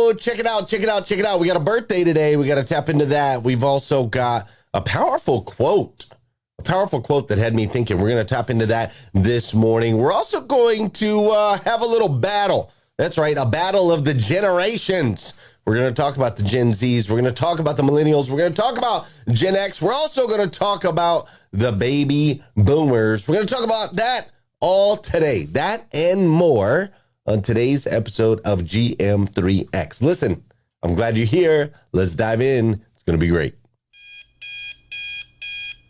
Oh, check it out. We got a birthday today. We got to tap into that. We've also got a powerful quote that had me thinking. We're going to tap into that this morning. We're also going to have a little battle. That's right, a battle of the generations. We're going to talk about the Gen Zs. We're going to talk about the millennials. We're going to talk about Gen X. We're also going to talk about the baby boomers. We're going to talk about that all today. That and more on today's episode of GM3X. Listen, I'm glad you're here. Let's dive in. It's going to be great.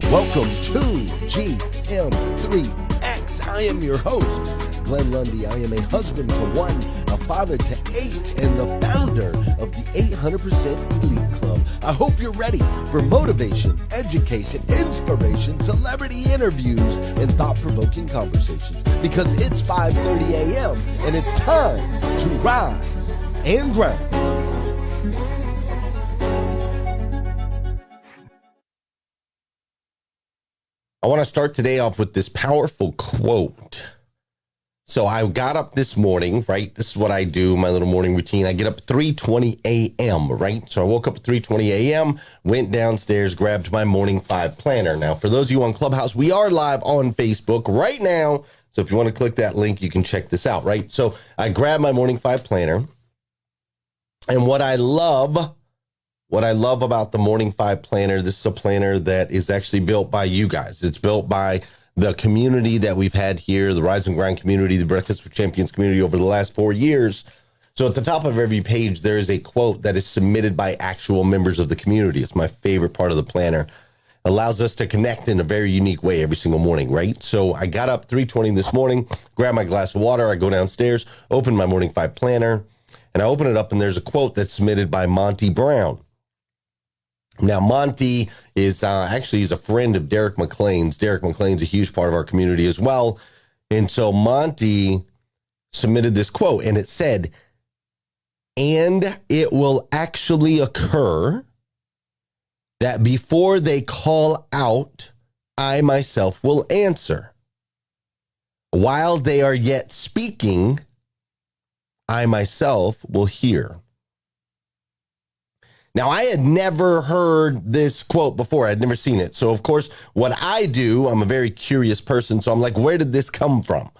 Welcome to GM3X. I am your host, Glenn Lundy. I am a husband to one, a father to 8, and the founder of the 800% Elite Club. I hope you're ready for motivation, education, inspiration, celebrity interviews, and thought-provoking conversations, because it's 5:30 a.m. and it's time to rise and grind. I want to start today off with this powerful quote. So I got up this morning, right? This is what I do, my little morning routine. I get up at 3:20 a.m., right? So I woke up at 3:20 a.m., went downstairs, grabbed my Morning 5 planner. Now, for those of you on Clubhouse, we are live on Facebook right now. So if you want to click that link, you can check this out, right? So I grabbed my Morning 5 planner. And what I love about the Morning 5 planner, this is a planner that is actually built by you guys. It's built by the community that we've had here, the Rise and Grind community, the Breakfast with Champions community over the last 4 years. So at the top of every page, there is a quote that is submitted by actual members of the community. It's my favorite part of the planner. It allows us to connect in a very unique way every single morning, right? So I got up 3:20 this morning, grab my glass of water, I go downstairs, open my Morning 5 planner, and I open it up and there's a quote that's submitted by Monty Brown. Now, Monty is he's a friend of Derek McLean's. Derek McLean's a huge part of our community as well. And so Monty submitted this quote, and it said, "And it will actually occur that before they call out, I myself will answer. While they are yet speaking, I myself will hear." Now, I had never heard this quote before. I'd never seen it. So, of course, what I do, I'm a very curious person. So I'm like, where did this come from?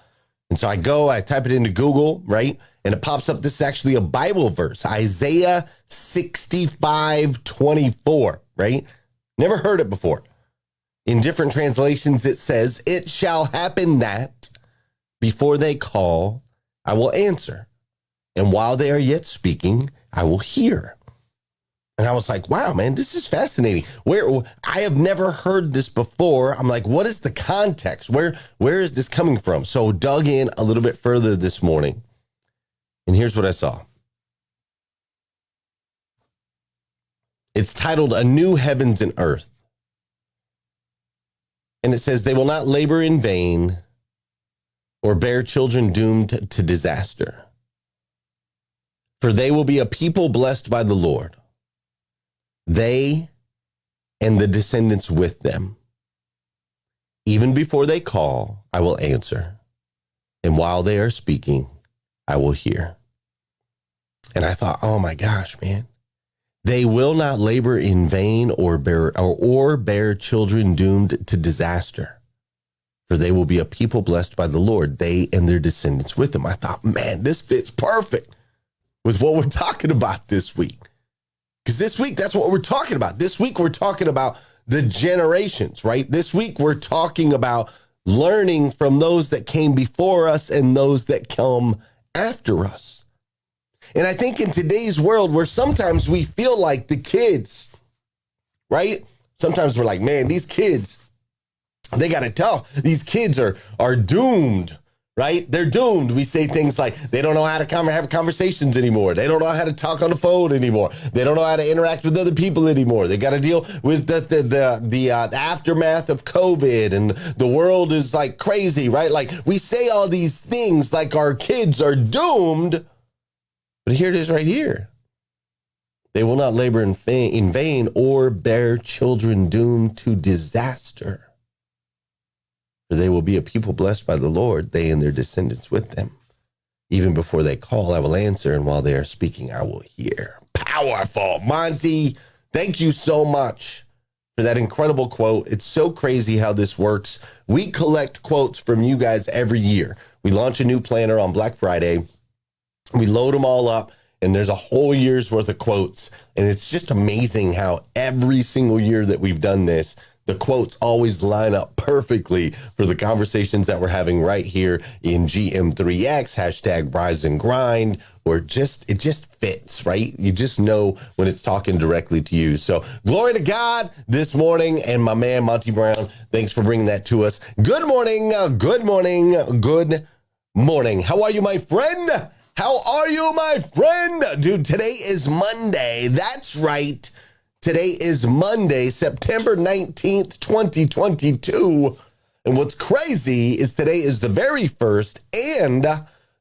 And so I type it into Google, right? And it pops up. This is actually a Bible verse, Isaiah 65:24, right? Never heard it before. In different translations, it says, "It shall happen that before they call, I will answer. And while they are yet speaking, I will hear." And I was like, wow, man, this is fascinating. I have never heard this before. I'm like, what is the context? Where is this coming from? So dug in a little bit further this morning. And here's what I saw. It's titled "A New Heavens and Earth." And it says, "They will not labor in vain or bear children doomed to disaster. For they will be a people blessed by the Lord. They and the descendants with them. Even before they call, I will answer. And while they are speaking, I will hear." And I thought, oh my gosh, man. They will not labor in vain or bear children doomed to disaster. For they will be a people blessed by the Lord, they and their descendants with them. I thought, man, this fits perfect with what we're talking about this week. Because this week, that's what we're talking about. This week, we're talking about the generations, right? This week, we're talking about learning from those that came before us and those that come after us. And I think in today's world, where sometimes we feel like the kids, right? Sometimes we're like, man, these kids, they got it tough. These kids are doomed. Right? They're doomed. We say things like they don't know how to have conversations anymore. They don't know how to talk on the phone anymore. They don't know how to interact with other people anymore. They got to deal with the aftermath of COVID, and the world is like crazy, right? Like we say all these things like our kids are doomed, but here it is right here. They will not labor in vain or bear children doomed to disaster. For they will be a people blessed by the Lord, they and their descendants with them. Even before they call, I will answer. And while they are speaking, I will hear. Powerful. Monty, thank you so much for that incredible quote. It's so crazy how this works. We collect quotes from you guys every year. We launch a new planner on Black Friday. We load them all up, and there's a whole year's worth of quotes. And it's just amazing how every single year that we've done this, the quotes always line up perfectly for the conversations that we're having right here in GM3X, hashtag Rise and Grind, or it just fits, right? You just know when it's talking directly to you. So glory to God this morning. And my man, Monty Brown, thanks for bringing that to us. Good morning, good morning, good morning. How are you, my friend? How are you, my friend? Dude, today is Monday. That's right. Today is Monday, September 19th, 2022. And what's crazy is today is the very first and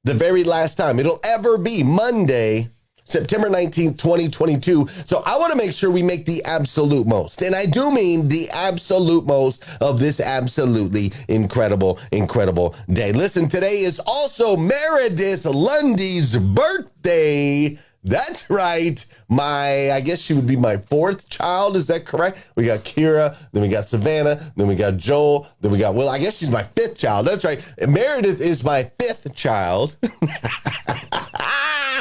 the very last time it'll ever be Monday, September 19th, 2022. So I want to make sure we make the absolute most. And I do mean the absolute most of this absolutely incredible, incredible day. Listen, today is also Meredith Lundy's birthday. That's right. I guess she would be my fourth child. Is that correct? We got Kira, then we got Savannah, then we got Joel, then we got Will. I guess she's my fifth child. That's right. Meredith is my fifth child.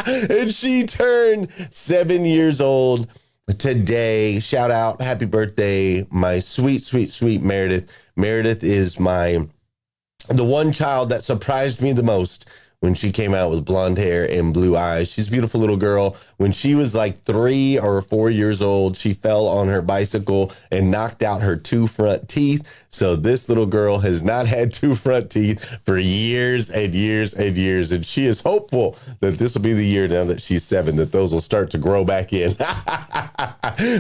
And she turned 7 years old today. Shout out. Happy birthday, my sweet, sweet, sweet Meredith. Meredith is the one child that surprised me the most when she came out with blonde hair and blue eyes. She's a beautiful little girl. When she was like 3 or 4 years old, she fell on her bicycle and knocked out her 2 front teeth. So this little girl has not had 2 front teeth for years and years and years. And she is hopeful that this will be the year, now that she's 7, that those will start to grow back in.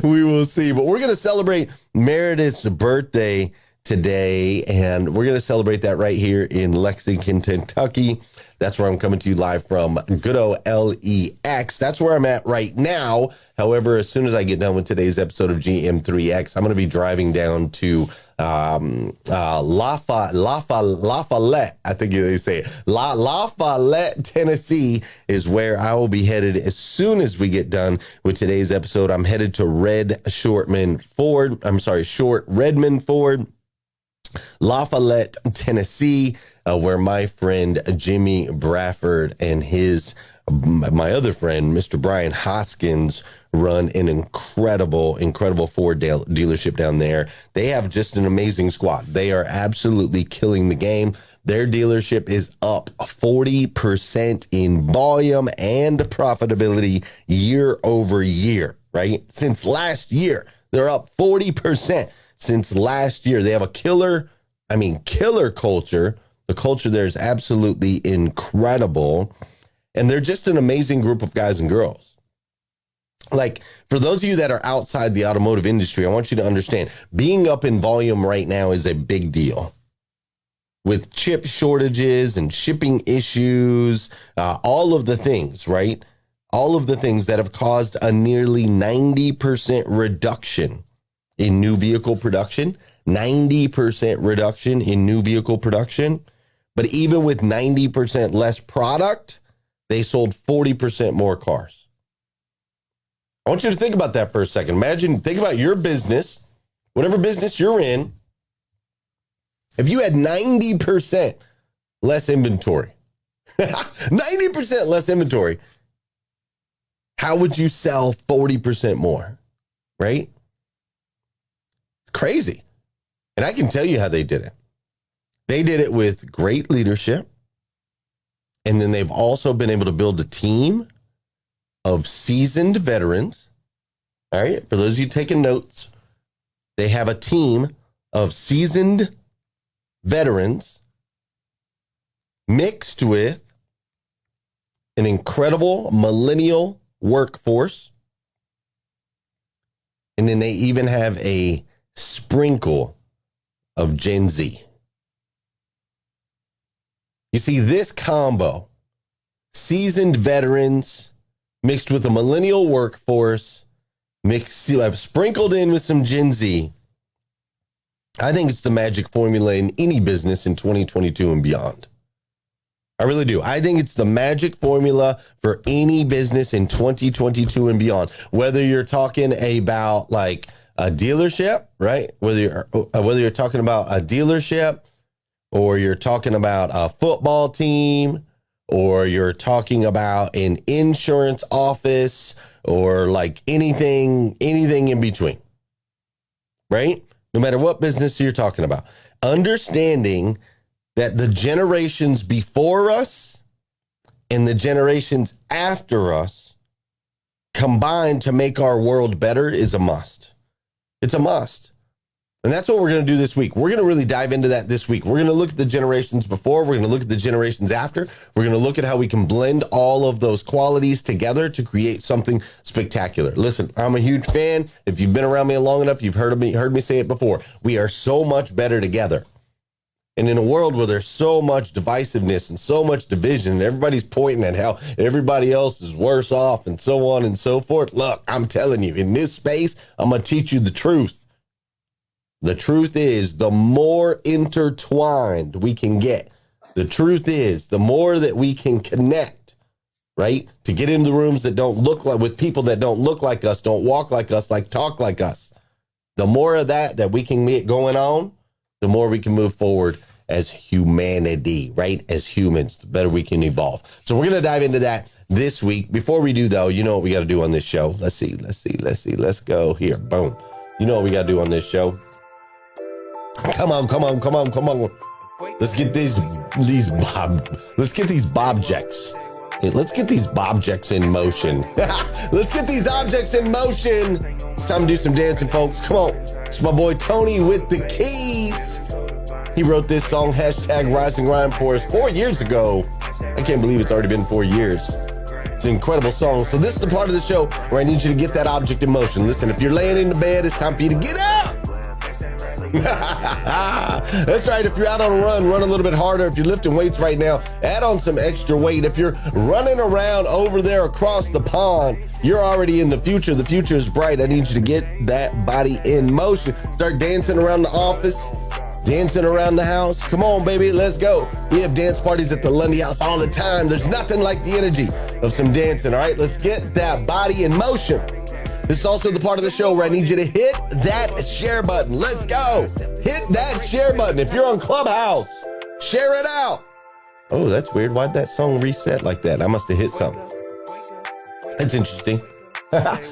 We will see. But we're going to celebrate Meredith's birthday today, and we're going to celebrate that right here in Lexington, Kentucky. That's where I'm coming to you live from, good old LEX. That's where I'm at right now. However, as soon as I get done with today's episode of GM3X, I'm going to be driving down to Lafayette, I think they say it. Lafayette, Tennessee is where I will be headed as soon as we get done with today's episode. I'm headed to Short Redmond Ford, Lafayette, Tennessee, where my friend Jimmy Bradford and my other friend, Mr. Brian Hoskins, run an incredible Ford dealership down there. They have just an amazing squad. They are absolutely killing the game. Their dealership is up 40% in volume and profitability year over year, right? Since last year, they're up 40% since last year. They have a killer culture. The culture there is absolutely incredible. And they're just an amazing group of guys and girls. Like, for those of you that are outside the automotive industry, I want you to understand, being up in volume right now is a big deal. With chip shortages and shipping issues, all of the things, right? All of the things that have caused a nearly 90% reduction in new vehicle production. 90% reduction in new vehicle production. But even with 90% less product, they sold 40% more cars. I want you to think about that for a second. Think about your business, whatever business you're in. If you had 90% less inventory, 90% less inventory, how would you sell 40% more, right? Crazy. And I can tell you how they did it. They did it with great leadership. And then they've also been able to build a team of seasoned veterans. All right. For those of you taking notes, they have a team of seasoned veterans mixed with an incredible millennial workforce. And then they even have a sprinkle of Gen Z. You see, this combo, seasoned veterans mixed with a millennial workforce, sprinkled in with some Gen Z, I think it's the magic formula in any business in 2022 and beyond. I really do. I think it's the magic formula for any business in 2022 and beyond. Whether you're talking about like a dealership, right? Whether you're talking about a dealership, or you're talking about a football team, or you're talking about an insurance office, or like anything in between, right? No matter what business you're talking about, understanding that the generations before us and the generations after us combined to make our world better is a must. It's a must. And that's what we're going to do this week. We're going to really dive into that this week. We're going to look at the generations before. We're going to look at the generations after. We're going to look at how we can blend all of those qualities together to create something spectacular. Listen, I'm a huge fan. If you've been around me long enough, you've heard me say it before. We are so much better together. And in a world where there's so much divisiveness and so much division, and everybody's pointing at how everybody else is worse off and so on and so forth. Look, I'm telling you, in this space, I'm going to teach you the truth. The truth is, the more intertwined we can get, the truth is, the more that we can connect, right? To get into rooms that don't look like, with people that don't look like us, don't walk like us, like talk like us. The more of that we can get going on, the more we can move forward as humanity, right? As humans, the better we can evolve. So we're going to dive into that this week. Before we do, though, you know what we got to do on this show. Let's see. Let's go here. Boom. You know what we got to do on this show. Come on. Let's get these bobjects. Hey, let's get these bobjects in motion. Let's get these objects in motion. It's time to do some dancing, folks. Come on. It's my boy Tony with the keys. He wrote this song, #Rise and Grind, for us 4 years ago. I can't believe it's already been 4 years. It's an incredible song. So this is the part of the show where I need you to get that object in motion. Listen, if you're laying in the bed, it's time for you to get up. That's right. If you're out on a run a little bit harder. If you're lifting weights right now, add on some extra weight. If you're running around over there across the pond, you're already in the future. The future is bright. I need you to get that body in motion. Start dancing around the office, dancing around the house. Come on, baby. Let's go. We have dance parties at the Lundy house all the time. There's nothing like the energy of some dancing. All right, let's get that body in motion. This is also the part of the show where I need you to hit that share button. Let's go. Hit that share button. If you're on Clubhouse, share it out. Oh, that's weird. Why'd that song reset like that? I must have hit something. That's interesting.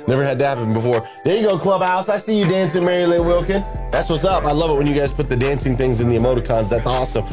Never had that happen before. There you go, Clubhouse. I see you dancing, Mary Lynn Wilkin. That's what's up. I love it when you guys put the dancing things in the emoticons. That's awesome.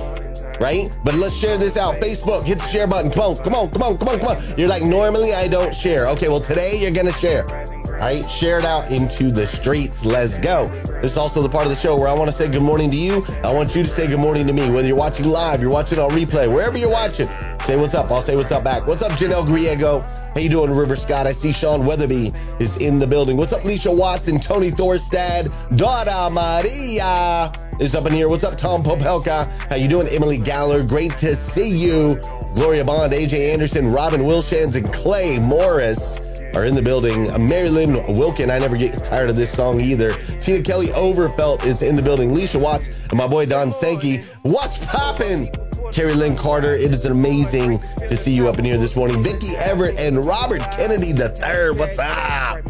Right? But let's share this out. Facebook, hit the share button. Come on. You're like, normally I don't share. Okay, well, today you're going to share. All right, share it out into the streets. Let's go. This is also the part of the show where I want to say good morning to you. I want you to say good morning to me. Whether you're watching live, you're watching on replay, wherever you're watching, say what's up. I'll say what's up back. What's up, Janelle Griego? How you doing, River Scott? I see Sean Weatherby is in the building. What's up, Leisha Watson, Tony Thorstad, Dora Maria is up in here. What's up, Tom Popelka? How you doing, Emily Galler? Great to see you. Gloria Bond, AJ Anderson, Robin Wilshans, and Clay Morris are in the building. Mary Lynn Wilkin, I never get tired of this song either. Tina Kelly Overfelt is in the building. Leisha Watts and my boy Don Sankey. What's poppin'? Carrie Lynn Carter, it is amazing to see you up in here this morning. Vicky Everett and Robert Kennedy III, what's up?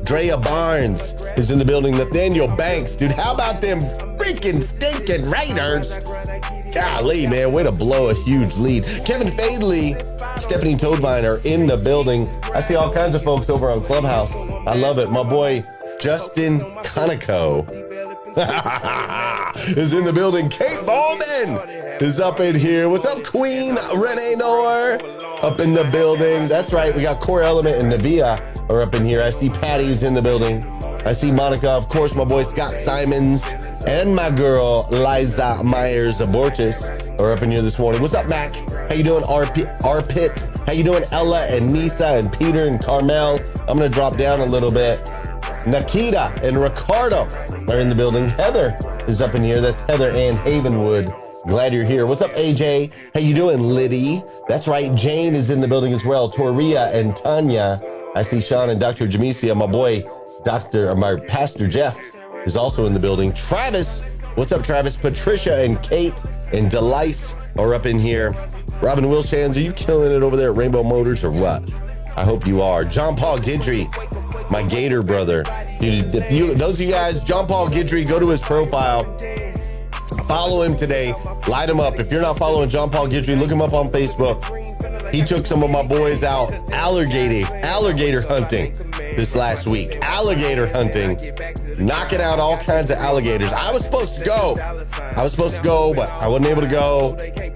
Drea Barnes is in the building. Nathaniel Banks, dude, how about them freaking stinking Raiders? Golly, man, way to blow a huge lead. Kevin Fadley, Stephanie Toadvine are in the building. I see all kinds of folks over on Clubhouse. I love it. My boy, Justin Conoco is in the building. Kate Bowman is up in here. What's up, Queen Renee Noor? Up in the building. That's right. We got Core Element and Navia are up in here. I see Patty's in the building. I see Monica. Of course, my boy Scott Simons and my girl Liza Myers Abortus are up in here this morning. What's up, Mac? How you doing, Arpit? How you doing, Ella and Nisa and Peter and Carmel? I'm gonna drop down a little bit. Nikita and Ricardo are in the building. Heather is up in here. That's Heather Ann Havenwood. Glad you're here. What's up, AJ? How you doing, Liddy? That's right. Jane is in the building as well. Toria and Tanya. I see Sean and Dr. Jamesia. My boy, my Pastor Jeff is also in the building. Travis, what's up, Travis? Patricia and Kate and Delice are up in here. Robin Wilshans, are you killing it over there at Rainbow Motors or what? I hope you are. John Paul Guidry, my Gator brother. Dude, those of you guys, John Paul Guidry, go to his profile. Follow him today. Light him up. If you're not following John Paul Guidry, look him up on Facebook. He took some of my boys out alligator hunting this last week. Alligator hunting. Knocking out all kinds of alligators. I was supposed to go, but I wasn't able to go.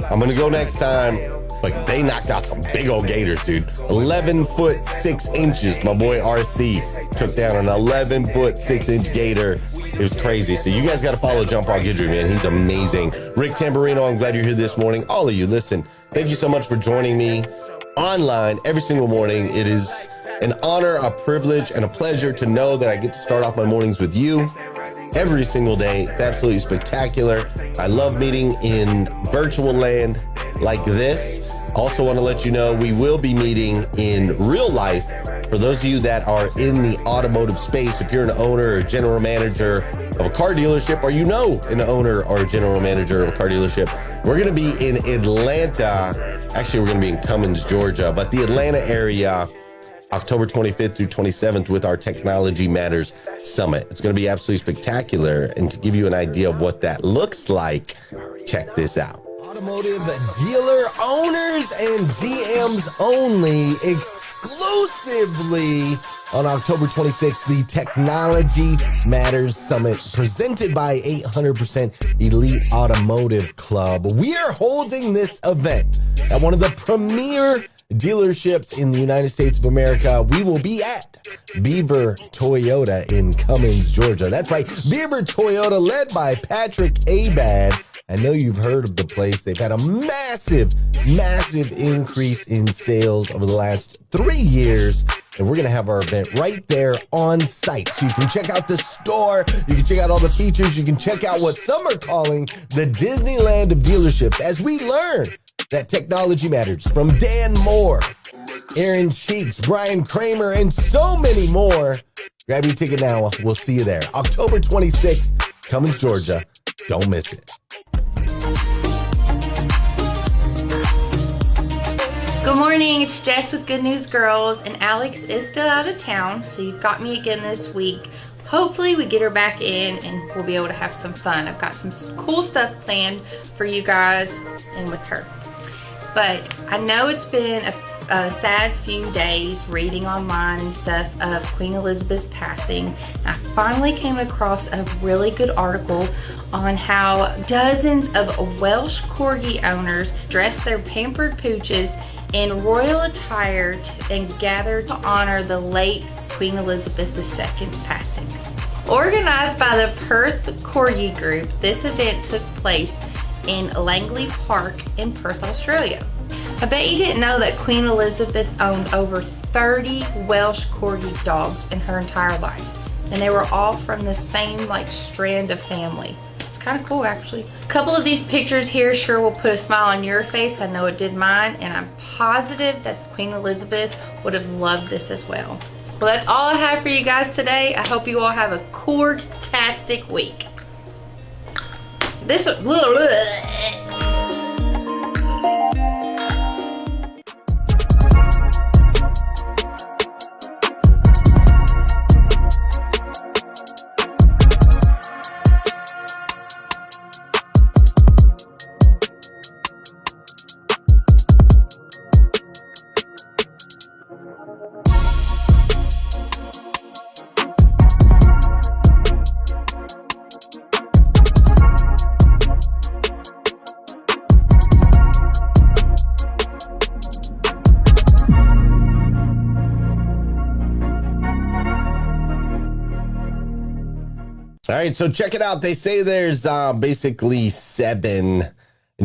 I'm going to go next time. But they knocked out some big old gators, dude. 11 foot 6 inches. My boy RC took down an 11 foot 6 inch gator. It was crazy. So you guys got to follow John Paul Guidry, man. He's amazing. Rick Tamburino, I'm glad you're here this morning. All of you, listen, thank you so much for joining me online every single morning. It is an honor, a privilege, and a pleasure to know that I get to start off my mornings with you every single day. It's absolutely spectacular. I love meeting in virtual land like this. Also want to let you know we will be meeting in real life. For those of you that are in the automotive space, if you're an owner or general manager of a car dealership, or you know an owner or a general manager of a car dealership, we're going to be in Atlanta. Actually, we're going to be in Cummins, Georgia, but the Atlanta area, October 25th through 27th with our Technology Matters Summit. It's going to be absolutely spectacular. And to give you an idea of what that looks like, check this out. Automotive dealer owners and GMs only, exclusively on October 26th, the Technology Matters Summit presented by 800% Elite Automotive Club. We are holding this event at one of the premier dealerships in the United States of America. We will be at Beaver Toyota in Cummins, Georgia. That's right, Beaver Toyota, led by Patrick Abad. I know you've heard of the place. They've had a massive increase in sales over the last 3 years. And we're going to have our event right there on site. So you can check out the store. You can check out all the features. You can check out what some are calling the Disneyland of dealerships as we learn that technology matters from Dan Moore, Aaron Cheeks, Brian Kramer, and so many more. Grab your ticket now. We'll see you there. October 26th, Cummins, Georgia. Don't miss it. Good morning, it's Jess with Good News Girls, and Alex is still out of town, so you've got me again this week. Hopefully we get her back in and we'll be able to have some fun. I've got some cool stuff planned for you guys and with her. But I know it's been a sad few days reading online and stuff of Queen Elizabeth's passing. I finally came across a really good article on how dozens of Welsh Corgi owners dress their pampered pooches in royal attire and gathered to honor the late Queen Elizabeth II's passing. Organized by the Perth Corgi Group, this event took place in Langley Park in Perth, Australia. I bet you didn't know that Queen Elizabeth owned over 30 Welsh Corgi dogs in her entire life, and they were all from the same strand of family. Kind of cool, actually. A couple of these pictures here sure will put a smile on your face. I know it did mine, and I'm positive that Queen Elizabeth would have loved this as well. Well, that's all I have for you guys today. I hope you all have a corg-tastic week. This one. All right, so check it out. They say there's basically 7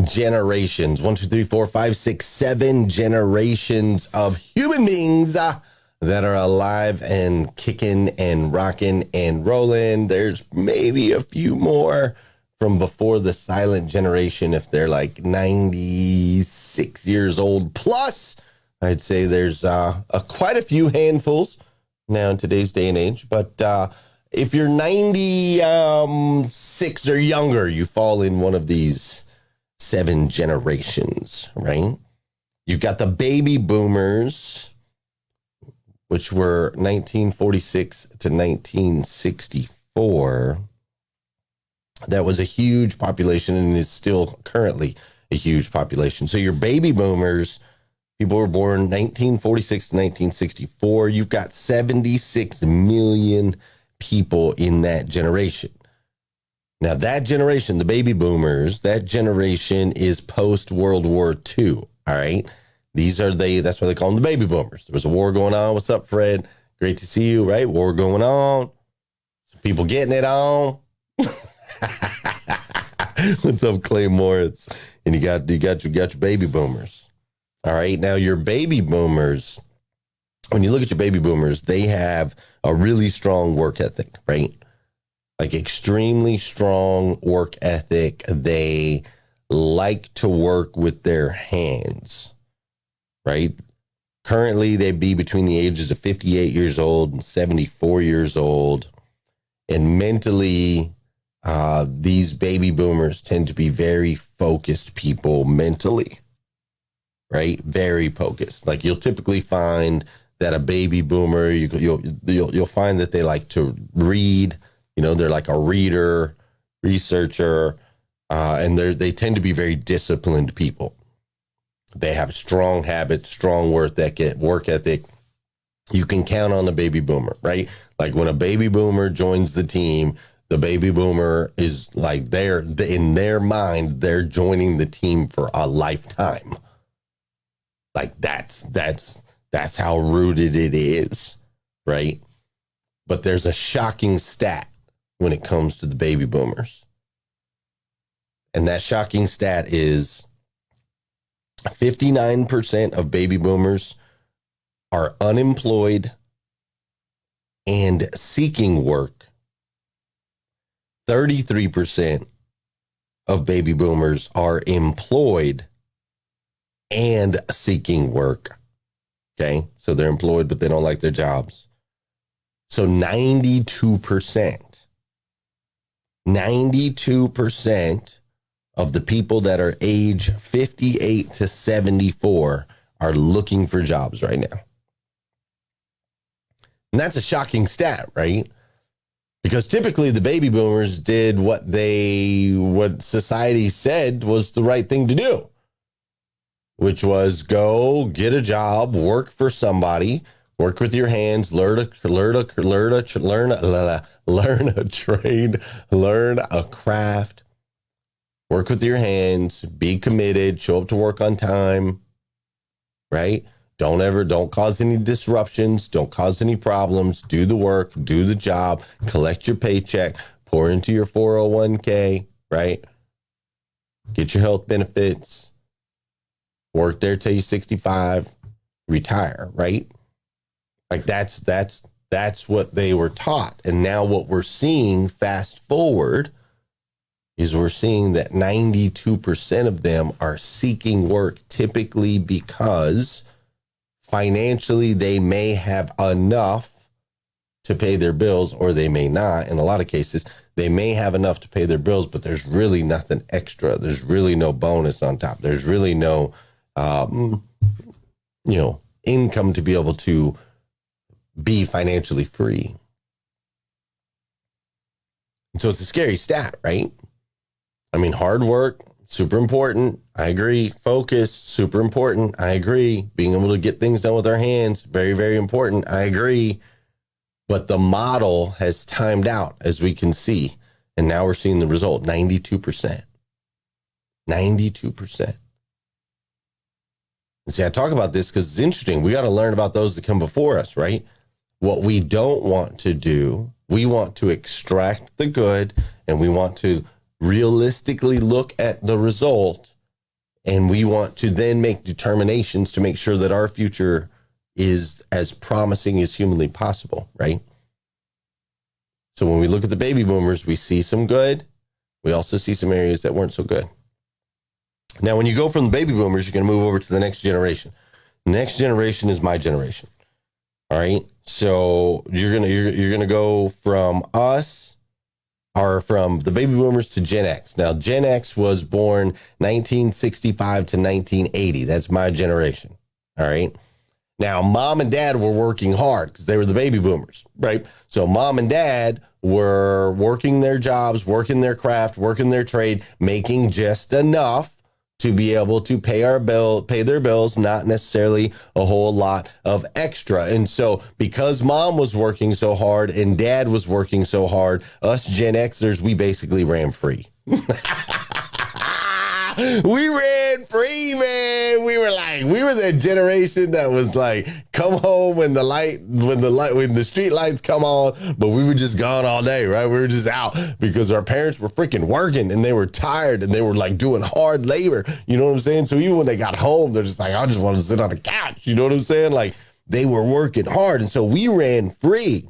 generations. 1, 2, 3, 4, 5, 6, 7 generations of human beings that are alive and kicking and rocking and rolling. There's maybe a few more from before the silent generation, if they're 96 years old plus. I'd say there's quite a few handfuls now in today's day and age, but if you're 96 or younger, you fall in one of these 7 generations, right? You got the baby boomers, which were 1946 to 1964. That was a huge population and is still currently a huge population. So your baby boomers, people were born 1946 to 1964. You've got 76 million people in that generation. Now, that generation, the baby boomers, that generation is post-World War II, all right? That's why they call them the baby boomers. There was a war going on. What's up, Fred? Great to see you, right? War going on. Some people getting it on. What's up, Clay Moritz? And you got your baby boomers. All right. Now your baby boomers, when you look at your baby boomers, they have a really strong work ethic, right? Like extremely strong work ethic. They like to work with their hands, right? Currently, they'd be between the ages of 58 years old and 74 years old. And mentally, these baby boomers tend to be very focused people mentally, right? Very focused. Like you'll typically find that a baby boomer, you'll find that they like to read. You know, they're like a reader, researcher, and they tend to be very disciplined people. They have strong habits, strong work ethic. You can count on the baby boomer, right? Like when a baby boomer joins the team, the baby boomer is like in their mind, they're joining the team for a lifetime. Like that's how rooted it is, right? But there's a shocking stat when it comes to the baby boomers. And that shocking stat is 59% of baby boomers are unemployed and seeking work. 33% of baby boomers are employed and seeking work. Okay, so they're employed, but they don't like their jobs. So 92% of the people that are age 58 to 74 are looking for jobs right now. And that's a shocking stat, right? Because typically the baby boomers did what society said was the right thing to do, which was go get a job, work for somebody, work with your hands, learn a trade, learn a craft, work with your hands, be committed, show up to work on time, right? Don't cause any disruptions, don't cause any problems, do the work, do the job, collect your paycheck, pour into your 401k, right? Get your health benefits, work there till you're 65, retire, right? Like that's what they were taught. And now what we're seeing, fast forward, is we're seeing that 92% of them are seeking work, typically because financially they may have enough to pay their bills, or they may not. In a lot of cases, they may have enough to pay their bills, but there's really nothing extra. There's really no bonus on top. There's really no, income to be able to be financially free. And so it's a scary stat, right? I mean, hard work, super important. I agree. Focus, super important. I agree. Being able to get things done with our hands, very, very important. I agree. But the model has timed out, as we can see. And now we're seeing the result, 92%. 92%. And see, I talk about this because it's interesting. We got to learn about those that come before us, right? What we don't want to do, we want to extract the good, and we want to realistically look at the result, and we want to then make determinations to make sure that our future is as promising as humanly possible, right? So when we look at the baby boomers, we see some good. We also see some areas that weren't so good. Now, when you go from the baby boomers, you're going to move over to the next generation. The next generation is my generation. All right. So you're gonna go from us are from the baby boomers to Gen X. Now, Gen X was born 1965 to 1980. That's my generation. All right. Now, mom and dad were working hard because they were the baby boomers, right? So mom and dad were working their jobs, working their craft, working their trade, making just enough to be able to pay their bills, not necessarily a whole lot of extra. And so because mom was working so hard and dad was working so hard, us Gen Xers, we basically ran free. We ran free, man. We were the generation that was like, come home when the street lights come on, but we were just gone all day, right? We were just out because our parents were freaking working and they were tired and they were like doing hard labor. You know what I'm saying? So even when they got home, they're just like, I just want to sit on the couch. You know what I'm saying? Like they were working hard. And so we ran free.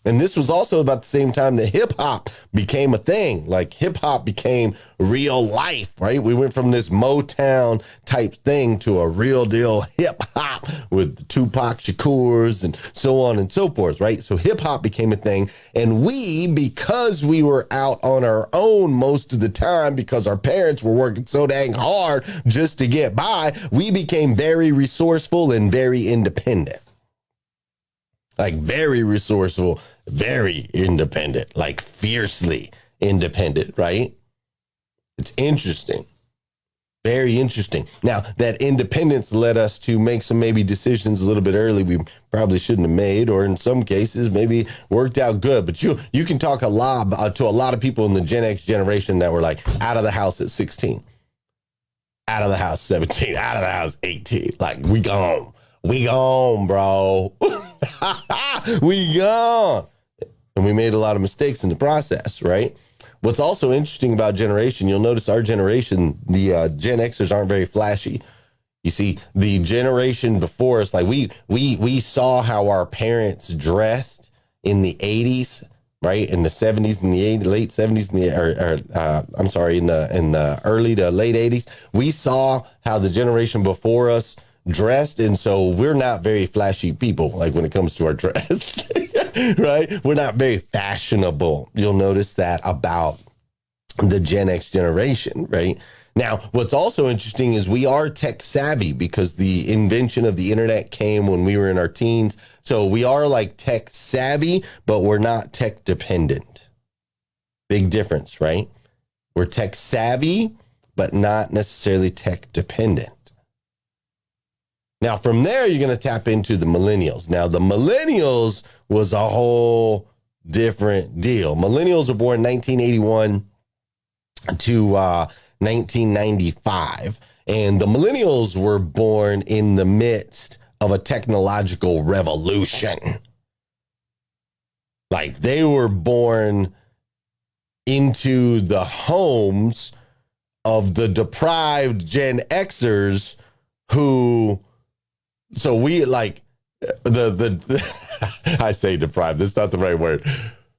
And this was also about the same time that hip hop became a thing. Like hip hop became real life, right? We went from this Motown type thing to a real deal hip hop with the Tupac Shakurs and so on and so forth, right? So hip hop became a thing. And we, because we were out on our own most of the time, because our parents were working so dang hard just to get by, we became very resourceful and very independent. Like very resourceful, very independent, like fiercely independent, right? It's interesting. Very interesting. Now, that independence led us to make some maybe decisions a little bit early we probably shouldn't have made, or in some cases maybe worked out good. But you can talk to a lot of people in the Gen X generation that were like out of the house at 16, out of the house 17, out of the house 18. Like we gone, bro. We gone. And we made a lot of mistakes in the process, right? What's also interesting about generation, you'll notice our generation, the Gen Xers aren't very flashy. You see, the generation before us, like we saw how our parents dressed in the 80s, right? In the 70s and the 80s, late 70s and in the early to late 80s. We saw how the generation before us dressed, and so we're not very flashy people, like when it comes to our dress. Right? We're not very fashionable. You'll notice that about the Gen X generation, right? Now, what's also interesting is we are tech savvy because the invention of the internet came when we were in our teens. So we are like tech savvy, but we're not tech dependent. Big difference, right? We're tech savvy, but not necessarily tech dependent. Now, from there, you're going to tap into the millennials. Now, the millennials was a whole different deal. Millennials are born 1981 to 1995. And the millennials were born in the midst of a technological revolution. Like they were born into the homes of the deprived Gen Xers who... So we like I say deprived, that's not the right word.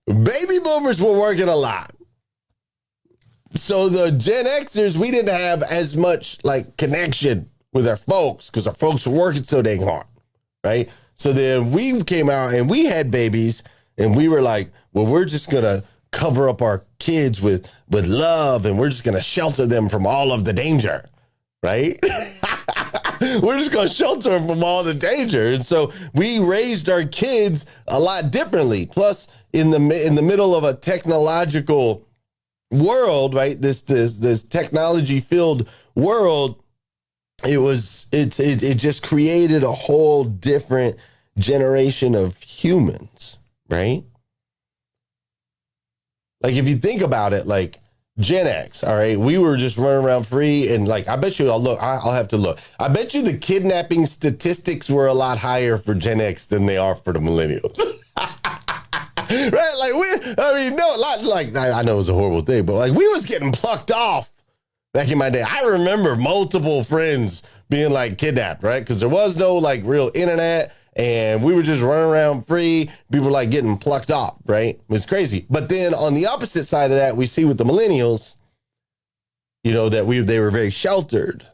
Baby boomers were working a lot. So the Gen Xers, we didn't have as much like connection with our folks because our folks were working so dang hard, right? So then we came out and we had babies and we were like, well, we're just going to cover up our kids with love and we're just going to shelter them from all of the danger, right? We're just going to shelter them from all the danger. And so we raised our kids a lot differently. Plus, in the middle of a technological world, right? This technology-filled world, it just created a whole different generation of humans, right? Like, if you think about it, like, Gen X, all right, we were just running around free, and like I bet you, I'll have to look. I bet you the kidnapping statistics were a lot higher for Gen X than they are for the millennials. Right? Like I know it was a horrible thing, but like we was getting plucked off back in my day. I remember multiple friends being like kidnapped, right? Because there was no like real internet. And we were just running around free. People were like getting plucked off, right? It was crazy. But then on the opposite side of that, we see with the millennials, you know, that they were very sheltered.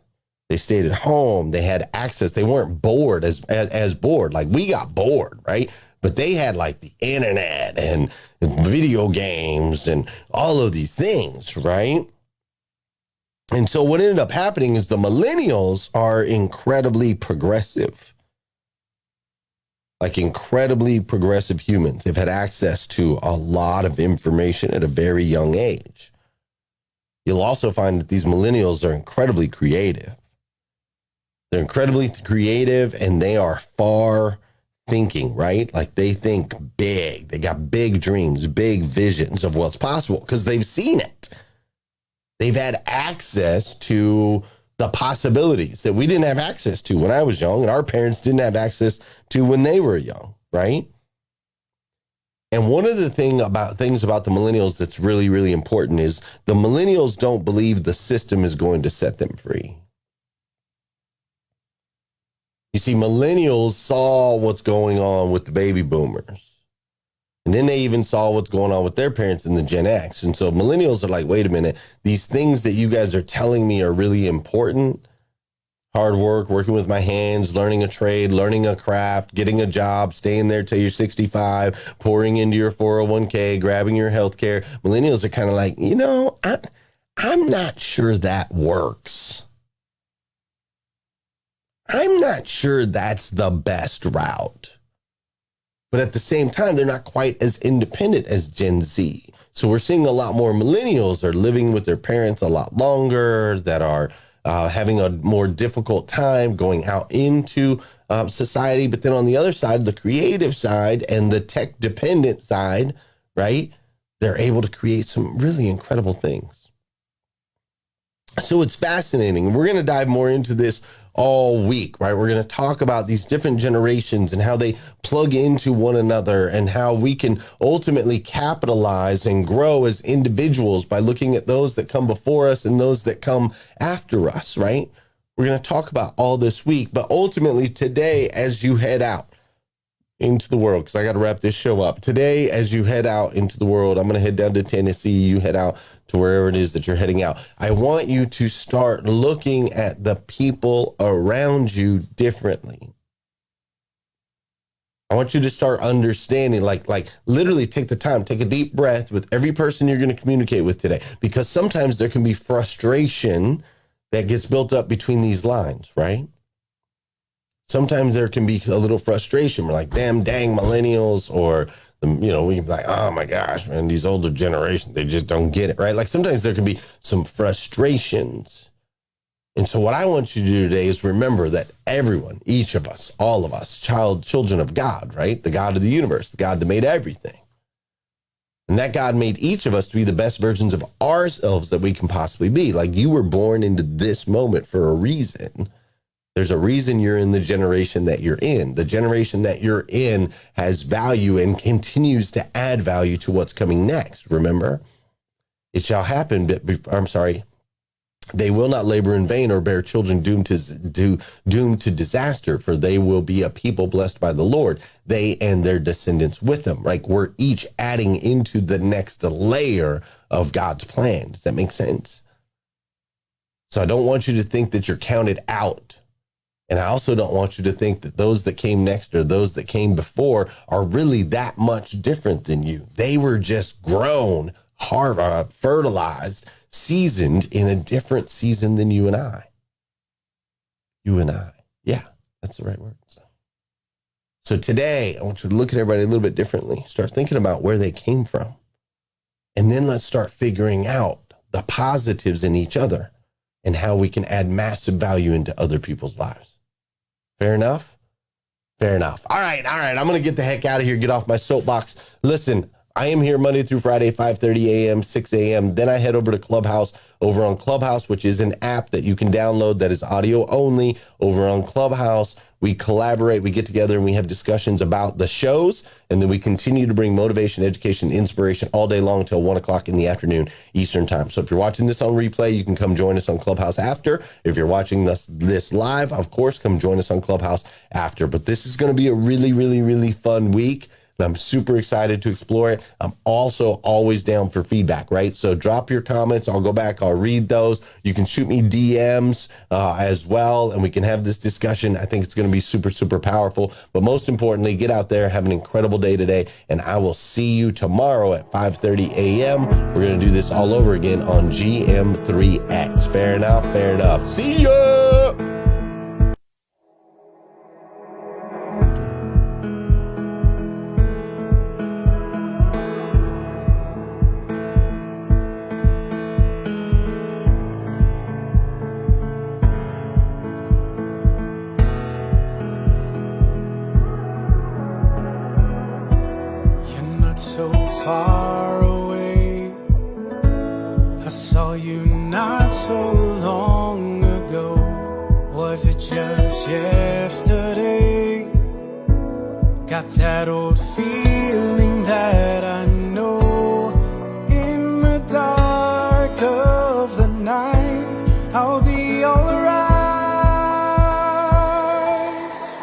They stayed at home. They had access. They weren't bored as bored. Like we got bored, right? But they had like the internet and video games and all of these things, right? And so what ended up happening is the millennials are incredibly progressive. Like incredibly progressive humans. They've had access to a lot of information at a very young age. You'll also find that these millennials are incredibly creative. They're incredibly creative and they are far thinking, right? Like they think big. They got big dreams, big visions of what's possible because they've seen it. They've had access to the possibilities that we didn't have access to when I was young and our parents didn't have access to when they were young, right? And one of the things about the millennials that's really, really important is the millennials don't believe the system is going to set them free. You see, millennials saw what's going on with the baby boomers. And then they even saw what's going on with their parents in the Gen X. And so millennials are like, wait a minute, these things that you guys are telling me are really important. Hard work, working with my hands, learning a trade, learning a craft, getting a job, staying there till you're 65, pouring into your 401k, grabbing your health care. Millennials are kind of like, I'm not sure that works. I'm not sure that's the best route. But at the same time, they're not quite as independent as Gen Z. So we're seeing a lot more millennials are living with their parents a lot longer, that are having a more difficult time going out into society. But then on the other side, the creative side and the tech dependent side, right? They're able to create some really incredible things. So it's fascinating. We're going to dive more into this all week, right? We're going to talk about these different generations and how they plug into one another and how we can ultimately capitalize and grow as individuals by looking at those that come before us and those that come after us, right? We're going to talk about all this week, but ultimately today, as you head out into the world, because I got to wrap this show up. Today, as you head out into the world, I'm going to head down to Tennessee. You head out to wherever it is that you're heading out. I want you to start looking at the people around you differently. I want you to start understanding, like literally take the time, take a deep breath with every person you're going to communicate with today, because sometimes there can be frustration that gets built up between these lines, right? Sometimes there can be a little frustration. We're like, damn, dang millennials, or, we can be like, oh my gosh, man, these older generations, they just don't get it, right? Like sometimes there can be some frustrations. And so what I want you to do today is remember that everyone, each of us, all of us, children of God, right? The God of the universe, the God that made everything. And that God made each of us to be the best versions of ourselves that we can possibly be. Like you were born into this moment for a reason. There's a reason you're in the generation that you're in. The generation that you're in has value and continues to add value to what's coming next. Remember, it shall happen. They will not labor in vain or bear children doomed to disaster, for they will be a people blessed by the Lord, they and their descendants with them. Like we're each adding into the next layer of God's plan. Does that make sense? So I don't want you to think that you're counted out. And I also don't want you to think that those that came next or those that came before are really that much different than you. They were just grown, fertilized, seasoned in a different season than you and I. You and I. Yeah, that's the right word. So today, I want you to look at everybody a little bit differently. Start thinking about where they came from. And then let's start figuring out the positives in each other and how we can add massive value into other people's lives. Fair enough? Fair enough. All right. I'm going to get the heck out of here, get off my soapbox. Listen, I am here Monday through Friday, 5:30 a.m., 6 a.m. Then I head over to Clubhouse. Over on Clubhouse, which is an app that you can download that is audio only. Over on Clubhouse, we collaborate, we get together, and we have discussions about the shows. And then we continue to bring motivation, education, inspiration all day long until 1 o'clock in the afternoon Eastern time. So if you're watching this on replay, you can come join us on Clubhouse after. If you're watching this live, of course, come join us on Clubhouse after. But this is going to be a really, really, really fun week. and I'm super excited to explore it. I'm also always down for feedback, right? So drop your comments. I'll go back. I'll read those. You can shoot me DMs as well, and we can have this discussion. I think it's going to be super, super powerful. But most importantly, get out there, have an incredible day today, and I will see you tomorrow at 5:30 a.m. We're going to do this all over again on GM3X. Fair enough, fair enough. See ya! So far away, I saw you not so long ago. Was it just yesterday? Got that old feeling that I know. In the dark of the night, I'll be alright.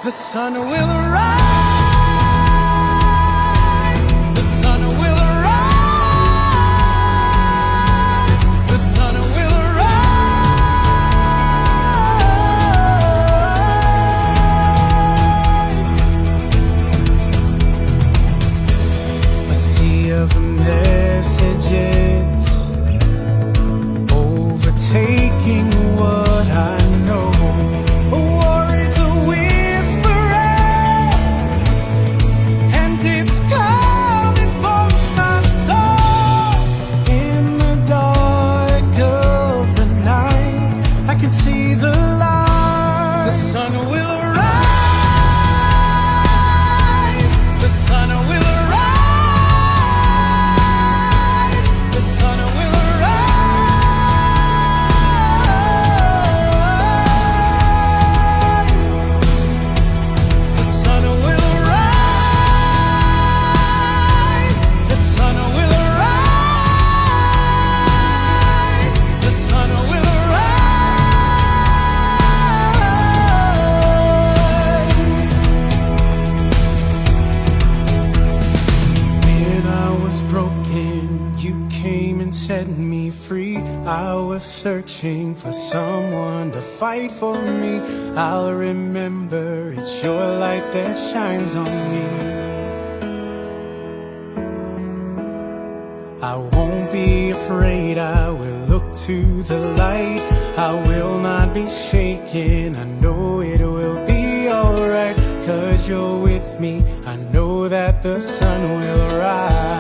The sun will arise. Of messages overtaking what I know. A war is a whisper, and it's coming for my soul. In the dark of the night, I can see the light. The sun will arise. The sun will arise. I was searching for someone to fight for me. I'll remember it's your light that shines on me. I won't be afraid, I will look to the light. I will not be shaken, I know it will be alright. 'Cause you're with me, I know that the sun will rise.